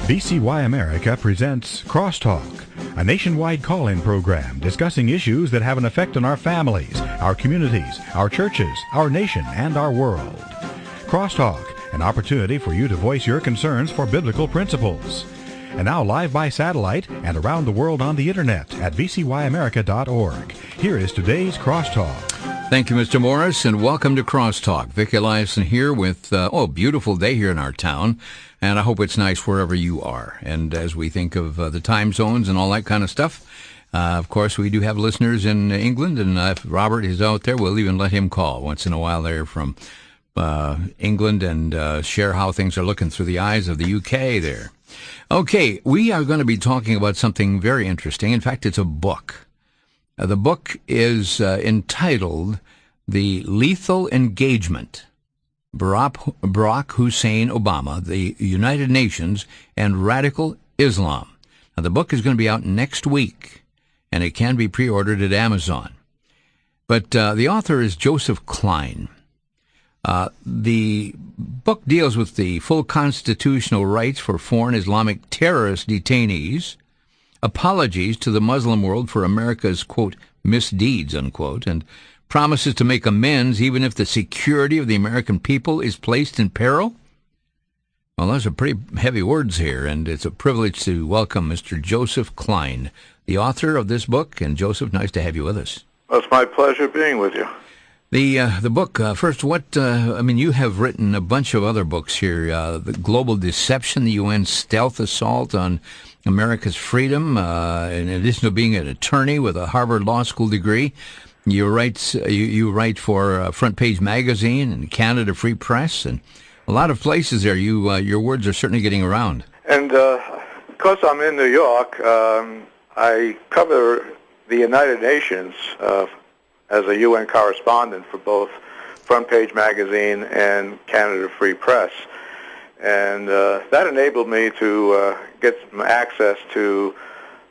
VCY America presents Crosstalk, a nationwide call-in program discussing issues that have an effect on our families, our communities, our churches, our nation, and our world. Crosstalk, an opportunity for you to voice your concerns for biblical principles. And now live by satellite and around the world on the internet at vcyamerica.org. Here is today's Crosstalk. Thank you, Mr. Morris, and welcome to Crosstalk. Vic Eliason here with, beautiful day here in our town, and I hope it's nice wherever you are. And as we think of the time zones and all that kind of stuff, of course, we do have listeners in England, and if Robert is out there, we'll even let him call once in a while there from England and share how things are looking through the eyes of the UK there. Okay, we are going to be talking about something very interesting. In fact, it's a book. The book is entitled The Lethal Engagement, Barack Hussein Obama, the United Nations, and Radical Islam. Now, the book is going to be out next week, and it can be pre-ordered at Amazon. But the author is Joseph Klein. The book deals with the full constitutional rights for foreign Islamic terrorist detainees, apologies to the Muslim world for America's, quote, misdeeds, unquote, and promises to make amends even if the security of the American people is placed in peril? Well, those are pretty heavy words here, and it's a privilege to welcome Mr. Joseph Klein, the author of this book. And Joseph, nice to have you with us. Well, it's my pleasure being with you. The book, first, you have written a bunch of other books here, The Global Deception, the UN Stealth Assault on America's Freedom, in addition to being an attorney with a Harvard Law School degree. You write for FrontPage Magazine and Canada Free Press, and a lot of places there. Your words are certainly getting around. And because I'm in New York, I cover the United Nations as a UN correspondent for both FrontPage Magazine and Canada Free Press. And that enabled me to get some access to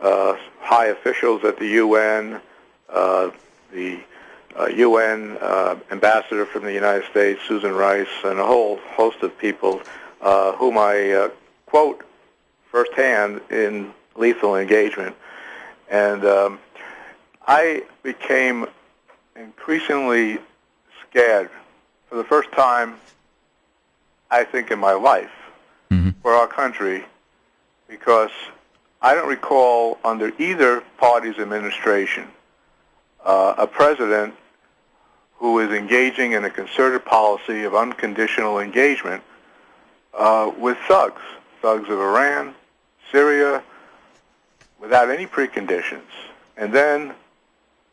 high officials at the UN, the UN ambassador from the United States, Susan Rice, and a whole host of people whom I quote firsthand in Lethal Engagement. And I became increasingly scared for the first time, I think, in my life, for our country, because I don't recall under either party's administration a president who is engaging in a concerted policy of unconditional engagement with thugs of Iran, Syria, without any preconditions, and then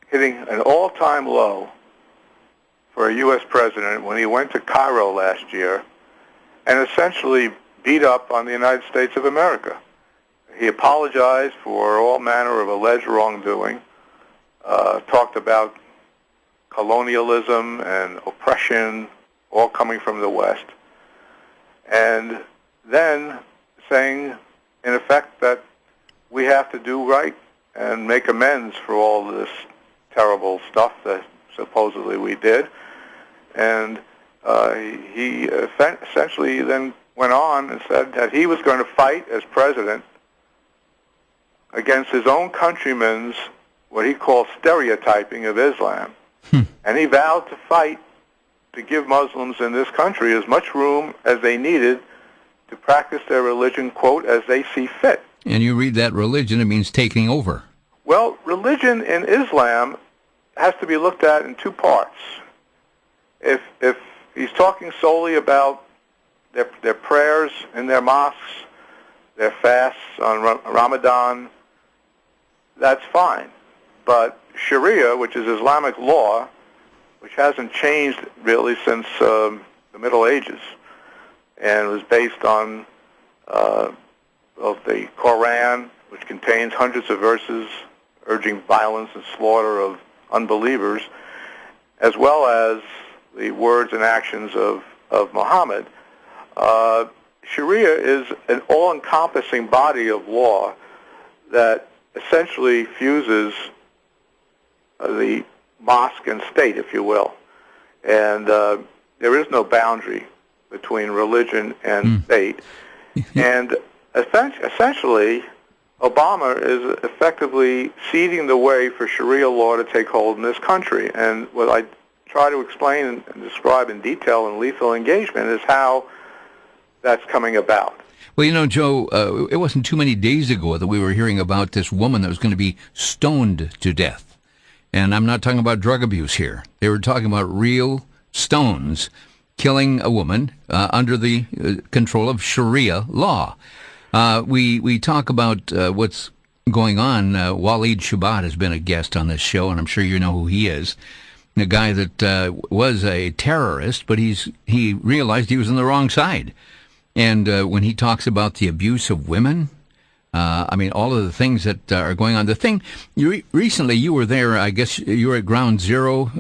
hitting an all-time low for a U.S. president when he went to Cairo last year and essentially beat up on the United States of America. He apologized for all manner of alleged wrongdoing, talked about colonialism and oppression, all coming from the West, and then saying, in effect, that we have to do right and make amends for all this terrible stuff that supposedly we did. And he essentially then went on and said that he was going to fight as president against his own countrymen's, what he called stereotyping of Islam. And he vowed to fight to give Muslims in this country as much room as they needed to practice their religion, quote, as they see fit. And you read that religion, it means taking over. Well, religion in Islam has to be looked at in two parts. If he's talking solely about their prayers in their mosques, their fasts on Ramadan, that's fine. But Sharia, which is Islamic law, which hasn't changed really since the Middle Ages, and was based on both the Quran, which contains hundreds of verses urging violence and slaughter of unbelievers, as well as the words and actions of Muhammad. Sharia is an all-encompassing body of law that essentially fuses the mosque and state, if you will. And there is no boundary between religion and state. And essentially, Obama is effectively ceding the way for Sharia law to take hold in this country. And what I try to explain and describe in detail in Lethal Engagement is how that's coming about. Well, you know, Joe, it wasn't too many days ago that we were hearing about this woman that was going to be stoned to death. And I'm not talking about drug abuse here. They were talking about real stones killing a woman under the control of Sharia law. We talk about what's going on. Waleed Shoebat has been a guest on this show, and I'm sure you know who he is. A guy that was a terrorist, but he realized he was on the wrong side. And when he talks about the abuse of women, I mean, all of the things that are going on. The thing, recently you were there, I guess you were at Ground Zero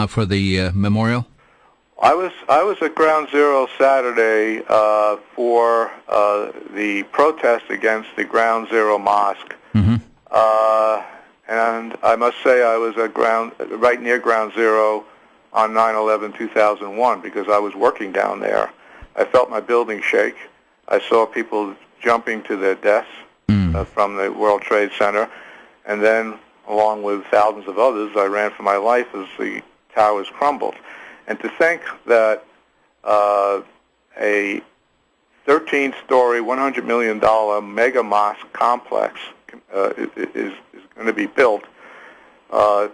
for the memorial? I was at Ground Zero Saturday for the protest against the Ground Zero Mosque. Mm-hmm. And I must say I was at right near Ground Zero on 9/11/2001 because I was working down there. I felt my building shake. I saw people jumping to their deaths from the World Trade Center. And then, along with thousands of others, I ran for my life as the towers crumbled. And to think that a 13-story, $100 million mega mosque complex is going to be built 2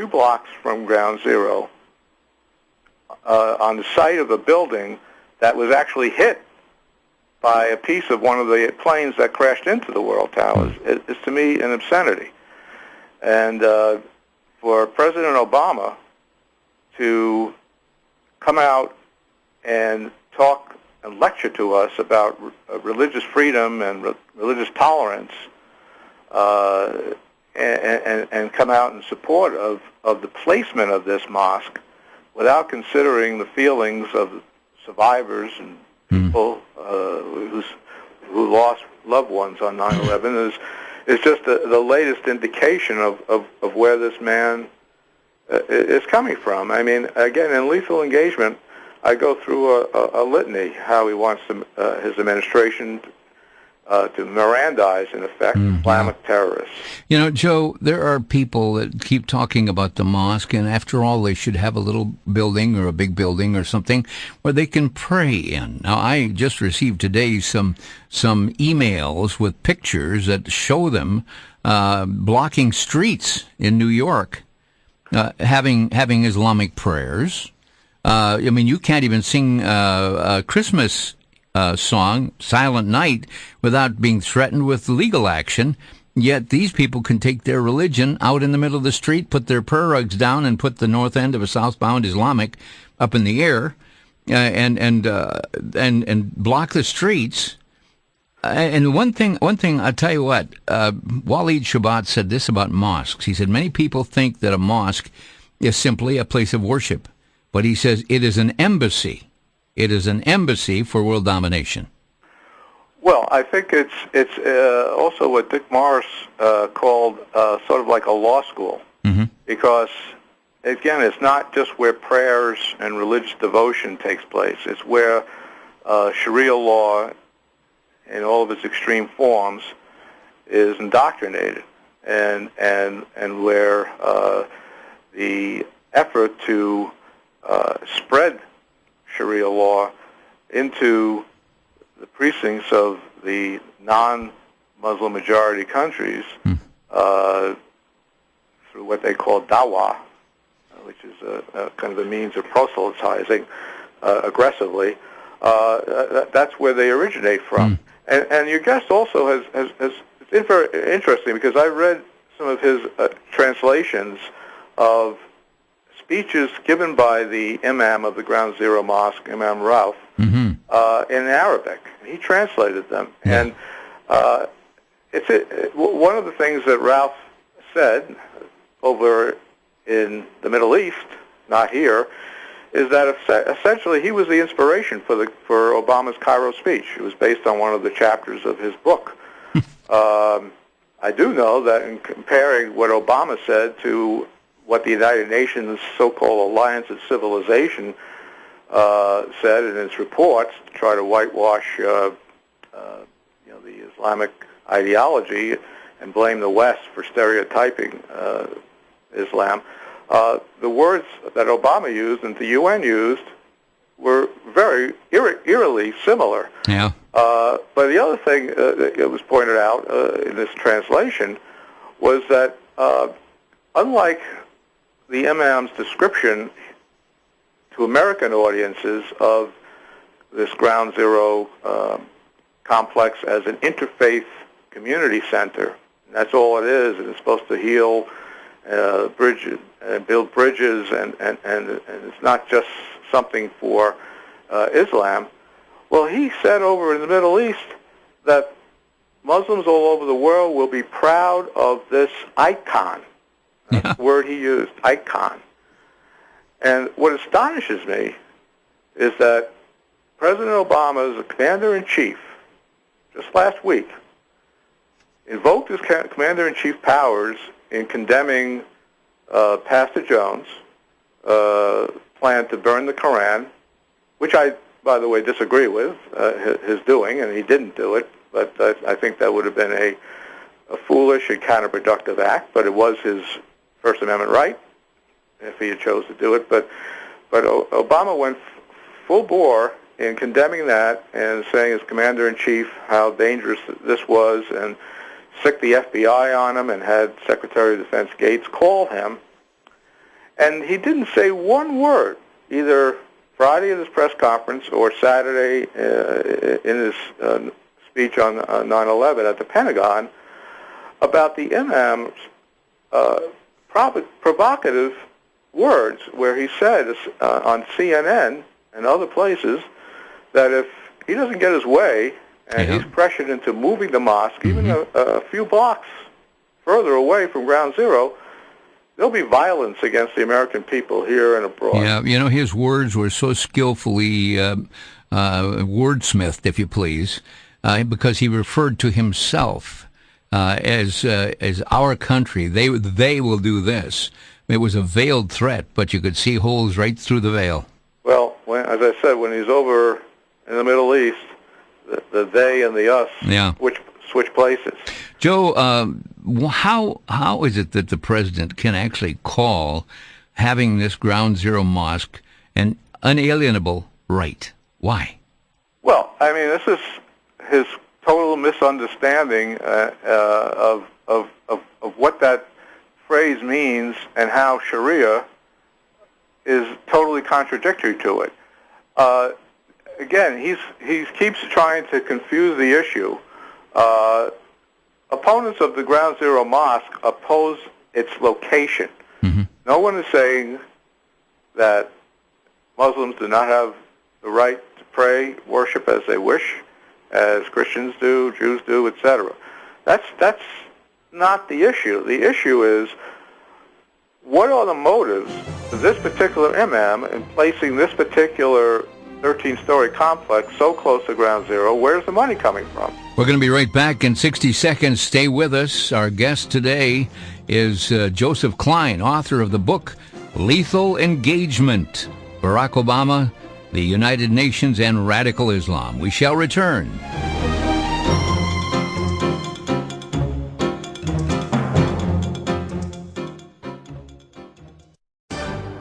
blocks from Ground Zero on the site of a building that was actually hit by a piece of one of the planes that crashed into the World Towers is to me an obscenity. And for President Obama to come out and talk and lecture to us about religious freedom and religious tolerance and come out in support of the placement of this mosque without considering the feelings of survivors and people who lost loved ones on 9/11 is just the latest indication of where this man is coming from. I mean, again, in Lethal Engagement, I go through a litany how he wants his administration to Mirandize, in effect, Islamic terrorists. You know, Joe, there are people that keep talking about the mosque, and after all, they should have a little building or a big building or something where they can pray in. Now, I just received today some emails with pictures that show them blocking streets in New York, having Islamic prayers. I mean, you can't even sing a Christmas song, Silent Night, without being threatened with legal action. Yet these people can take their religion out in the middle of the street, put their prayer rugs down, and put the north end of a southbound Islamic up in the air, and block the streets. And one thing I'll tell you what, Waleed Shoebat said this about mosques. He said many people think that a mosque is simply a place of worship, but he says it is an embassy. It is an embassy for world domination. Well, I think it's also what Dick Morris called sort of like a law school, because, again, it's not just where prayers and religious devotion takes place. It's where Sharia law, in all of its extreme forms, is indoctrinated, and where the effort to spread Sharia law into the precincts of the non-Muslim majority countries through what they call dawah, which is a kind of a means of proselytizing aggressively. That's where they originate from. And your guest also has it's very interesting because I read some of his translations of speeches given by the imam of the Ground Zero Mosque, Imam Ralph, in Arabic. He translated them. And one of the things that Ralph said over in the Middle East, not here, is that essentially he was the inspiration for Obama's Cairo speech. It was based on one of the chapters of his book. I do know that in comparing what Obama said to what the United Nations so-called Alliance of Civilization said in its reports to try to whitewash Islamic ideology and blame the West for stereotyping Islam. The words that Obama used and the UN used were very eerily similar. Yeah. But the other thing that was pointed out in this translation was that unlike the imam's description to American audiences of this Ground Zero complex as an interfaith community center, and that's all it is, and it's supposed to heal bridges and build bridges, and it's not just something for Islam. Well, he said over in the Middle East that Muslims all over the world will be proud of this icon. That's the word he used, icon. And what astonishes me is that President Obama, as the commander-in-chief, just last week, invoked his commander-in-chief powers in condemning Pastor Jones' plan to burn the Koran, which I, by the way, disagree with his doing, and he didn't do it, but I think that would have been a foolish and counterproductive act, but it was his First Amendment right if he had chose to do it. But Obama went full bore in condemning that and saying as commander-in-chief how dangerous this was, and sicked the FBI on him and had Secretary of Defense Gates call him. And he didn't say one word, either Friday at his press conference or Saturday in his speech on 9/11 at the Pentagon, about the imam's provocative words, where he said on CNN and other places that if he doesn't get his way and he's pressured into moving the mosque, even a few blocks further away from Ground Zero, there'll be violence against the American people here and abroad. Yeah, you know, his words were so skillfully wordsmithed, if you please, because he referred to himself as our country. They will do this. It was a veiled threat, but you could see holes right through the veil. Well, as I said, when he's over in the Middle East, the they and the us switch places. Joe, how is it that the president can actually call having this Ground Zero Mosque an unalienable right? Why? Well, I mean, this is his total misunderstanding of what that phrase means and how Sharia is totally contradictory to it. Again, he keeps trying to confuse the issue. Opponents of the Ground Zero Mosque oppose its location. No one is saying that Muslims do not have the right to pray, worship as they wish, as Christians do, Jews do, etc. That's not the issue. The issue is, what are the motives for this particular imam in placing this particular 13-story complex so close to Ground Zero? Where's the money coming from? We're going to be right back in 60 seconds. Stay with us. Our guest today is Joseph Klein, author of the book Lethal Engagement: Barack Obama, the United Nations, and Radical Islam. We shall return.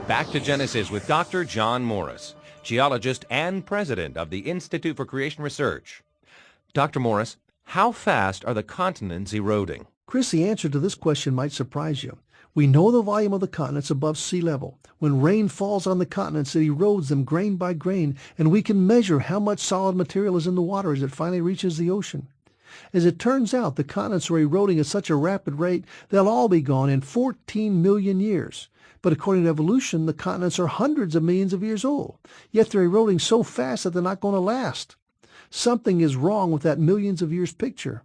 Back to Genesis with Dr. John Morris, geologist and president of the Institute for Creation Research. Dr. Morris, how fast are the continents eroding? Chris, the answer to this question might surprise you. We know the volume of the continents above sea level. When rain falls on the continents, it erodes them grain by grain, and we can measure how much solid material is in the water as it finally reaches the ocean. As it turns out, the continents are eroding at such a rapid rate, they'll all be gone in 14 million years. But according to evolution, the continents are hundreds of millions of years old. Yet they're eroding so fast that they're not going to last. Something is wrong with that millions of years picture.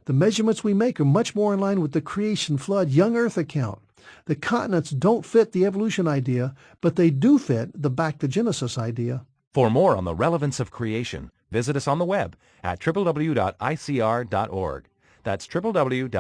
The measurements we make are much more in line with the creation, flood, young Earth account. The continents don't fit the evolution idea, but they do fit the back to Genesis idea. For more on the relevance of creation, visit us on the web at www.icr.org. That's www.icr.org.